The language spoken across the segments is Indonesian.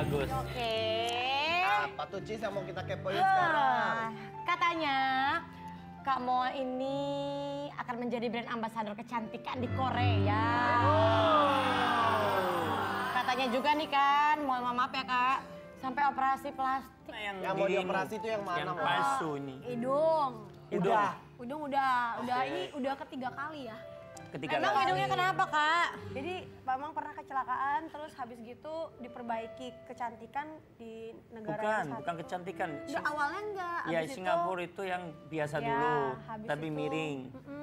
bagus. Oke. Apa tuh Cis yang mau kita kepoin sekarang? Katanya Kak Moa ini akan menjadi brand ambassador kecantikan di Korea. Katanya juga nih kan, mohon maaf ya Kak, sampai operasi plastik. Yang mau dioperasi itu yang mana? Yang Moa? palsu nih. Hidung. Udah. Ini udah ketiga kali ya. Ketika Emang hidungnya kenapa Kak? Jadi Mamang pernah kecelakaan, terus habis gitu diperbaiki kecantikan di negara yang satu. bukan kecantikan. Nggak, awalnya enggak. Ya Singapura itu yang biasa dulu, habis tapi itu, miring.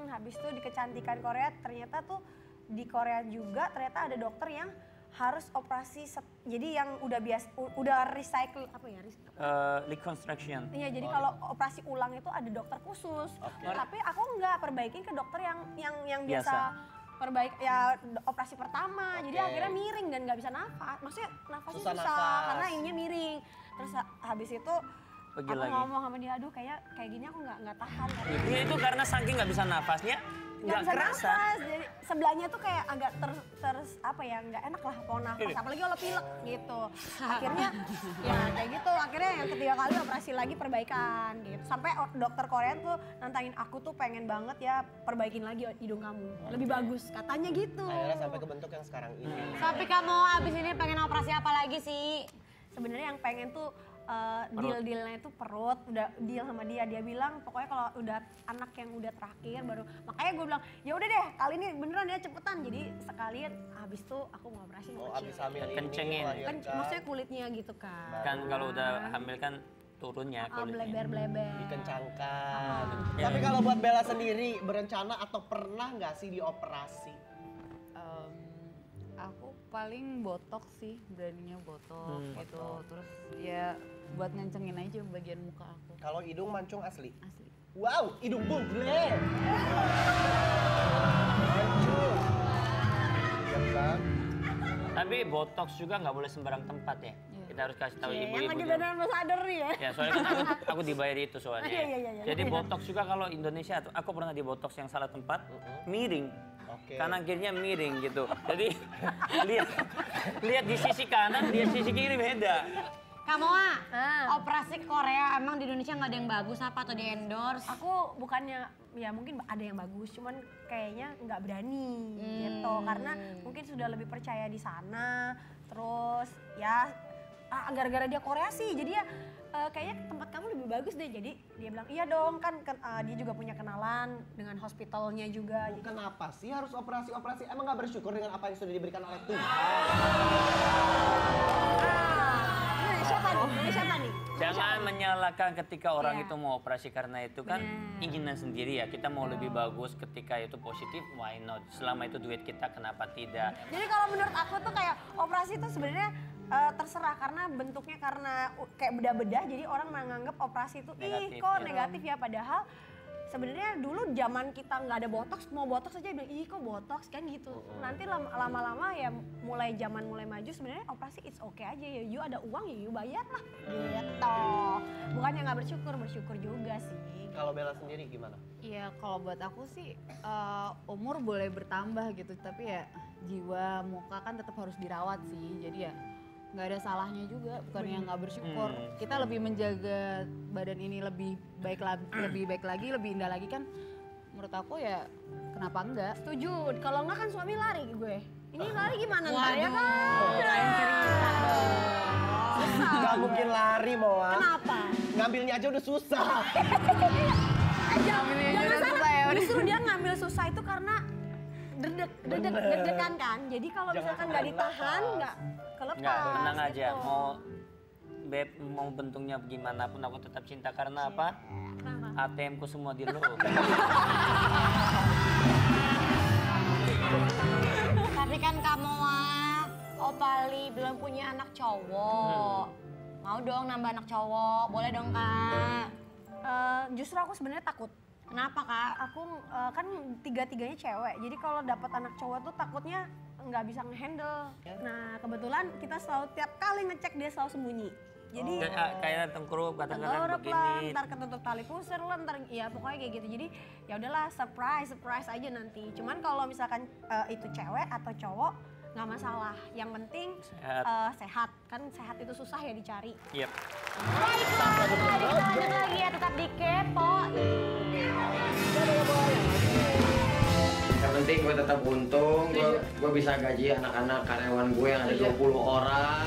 Habis itu di kecantikan Korea ternyata tuh di Korea juga ternyata ada dokter yang harus operasi jadi yang udah recycle apa ya? Reconstruction. Iya, jadi kalau operasi ulang itu ada dokter khusus. Tapi aku nggak perbaikin ke dokter yang biasa perbaik ya operasi pertama. Jadi akhirnya miring dan nggak bisa nafas. Maksudnya nafasnya susah karena ininya miring. Terus habis itu Pergi aku lagi. ngomong sama dia, aduh kayak gini aku nggak tahan. Itu karena saking nggak bisa nafasnya, nggak bisa kerasa. nafas, jadi sebelahnya tuh kayak agak apa ya, nggak enak lah mau nafas, apalagi kalau pilek gitu. Akhirnya ya kayak gitu, akhirnya yang ketiga kali operasi lagi perbaikan gitu. Sampai dokter Korea tuh nantangin aku tuh pengen banget ya perbaikin lagi hidung kamu, lebih bagus katanya gitu. Akhirnya sampai ke bentuk yang sekarang ini. Tapi Kak Moa abis ini pengen operasi apa lagi sih? Sebenarnya yang pengen tuh deal-dealnya itu perut, udah deal sama dia bilang pokoknya kalau udah anak yang udah terakhir baru, makanya gue bilang ya udah deh kali ini beneran ya cepetan, jadi sekalian habis tuh aku mau operasi mau Abis hamil ini Kencengin. kan maksudnya kulitnya gitu kan. Kan kalau udah hamil kan turunnya kulitnya. Bleber-bleber. dikencangkan. Tapi kalau buat Bella sendiri berencana atau pernah nggak sih dioperasi? Aku paling botok sih, beraninya botok gitu. Terus ya buat ngencengin aja bagian muka aku. Kalau hidung mancung asli? Asli. Wow, hidung bule. Mancung. Iya kan? Tapi botox juga nggak boleh sembarang tempat ya. Kita harus kasih tahu Yang ibu-ibu. lagi beneran ambassador nih ya. Ya soalnya kan aku dibayar itu soalnya. Iya. Jadi botox juga kalau Indonesia, aku pernah di botox yang salah tempat, miring. Oke. Kanan kirinya miring gitu. Jadi lihat di sisi kanan, di sisi kiri beda. Kak Moa, operasi ke Korea emang di Indonesia nggak ada yang bagus apa atau di endorse? Aku bukannya ya mungkin ada yang bagus, cuman kayaknya nggak berani gitu karena mungkin sudah lebih percaya di sana. Terus ya gara-gara dia Korea sih, jadi ya kayaknya tempat kamu lebih bagus deh. Jadi dia bilang iya dong kan dia juga punya kenalan dengan hospitalnya juga. Kenapa sih harus operasi-operasi? Emang nggak bersyukur dengan apa yang sudah diberikan oleh Tuhan? Ini siapa nih? Jangan menyalahkan ketika orang itu mau operasi karena itu kan inginan sendiri ya. Kita mau lebih bagus ketika itu positif, why not? Selama itu duit kita, kenapa tidak? Jadi kalau menurut aku tuh kayak operasi itu sebenarnya terserah karena bentuknya karena kayak bedah-bedah, jadi orang menganggap operasi itu Negatif, kok ya. negatif ya, padahal sebenarnya dulu zaman kita nggak ada botox, mau botox aja bilang ih kok botox kan gitu. Nanti lama-lama ya mulai maju sebenarnya operasi it's okay aja ya, you ada uang ya you bayar lah gitu. Bukannya nggak bersyukur juga sih. Kalau Bella sendiri gimana? Iya, kalau buat aku sih umur boleh bertambah gitu, tapi ya jiwa, muka kan tetap harus dirawat sih. Jadi ya nggak ada salahnya juga, bukannya nggak bersyukur. Kita lebih menjaga badan ini lebih baik lagi, lebih indah lagi kan. Menurut aku ya kenapa enggak? Setuju, kalau nggak kan suami lari gue. Ini lari gimana ntar ya kan? Gak mungkin lari, Moa. Kenapa? Ngambilnya aja udah susah. Jangan salah, justru dia ngambil susah itu karena deg-degan kan. Jadi kalau misalkan nggak ditahan, nggak kelepas. Enggak, tenang aja. gitu. Mau bentuknya gimana pun aku tetap cinta karena apa? ATM ku semua di lo. Tapi kan Kak Moa, Opali belum punya anak cowok. Mau dong nambah anak cowok, boleh dong Kak? Justru aku sebenarnya takut. Kenapa Kak? Aku kan tiga-tiganya cewek, jadi kalau dapat anak cowok tuh takutnya nggak bisa ngehandle. Nah kebetulan kita selalu tiap kali ngecek dia selalu sembunyi. Jadi Kayak tengkurap kadang-kadang tenggelam lah, begini. ntar ketutup tali pusar lah, ntar ya pokoknya kayak gitu. Jadi ya udahlah surprise aja nanti. Cuman kalau misalkan itu cewek atau cowok, nggak masalah. Yang penting Sehat. sehat. Kan sehat itu susah ya dicari. Yep. Baiklah, kita lanjut lagi ya, tetap di Kepo. Yang penting gue tetap untung, gue bisa gaji anak-anak karyawan gue yang ada 20 orang.